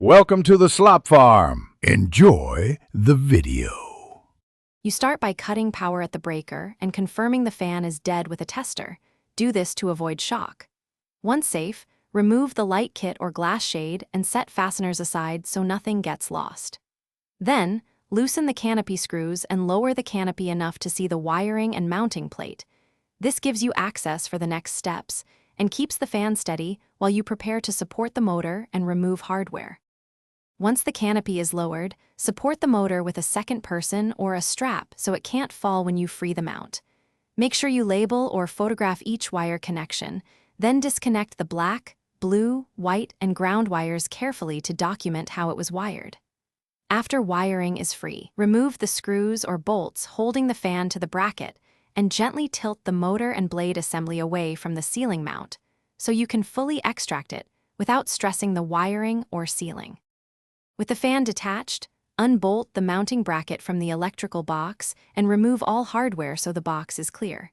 Welcome to the slop farm. Enjoy the video. You start by cutting power at the breaker and confirming the fan is dead with a tester. Do this to avoid shock. Once safe, remove the light kit or glass shade and set fasteners aside so nothing gets lost. Then, loosen the canopy screws and lower the canopy enough to see the wiring and mounting plate. This gives you access for the next steps and keeps the fan steady while you prepare to support the motor and remove hardware. Once the canopy is lowered, support the motor with a second person or a strap so it can't fall when you free the mount. Make sure you label or photograph each wire connection, then disconnect the black, blue, white, and ground wires carefully to document how it was wired. After wiring is free, remove the screws or bolts holding the fan to the bracket and gently tilt the motor and blade assembly away from the ceiling mount so you can fully extract it without stressing the wiring or sealing. With the fan detached, unbolt the mounting bracket from the electrical box and remove all hardware so the box is clear.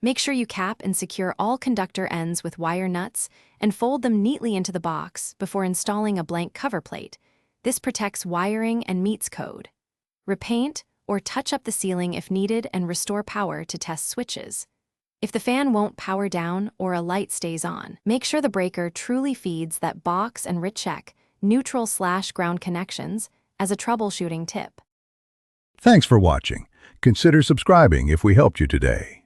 Make sure you cap and secure all conductor ends with wire nuts and fold them neatly into the box before installing a blank cover plate. This protects wiring and meets code. Repaint or touch up the ceiling if needed and restore power to test switches. If the fan won't power down or a light stays on, make sure the breaker truly feeds that box and recheck neutral/ground connections as a troubleshooting tip. Thanks for watching. Consider subscribing if we helped you today.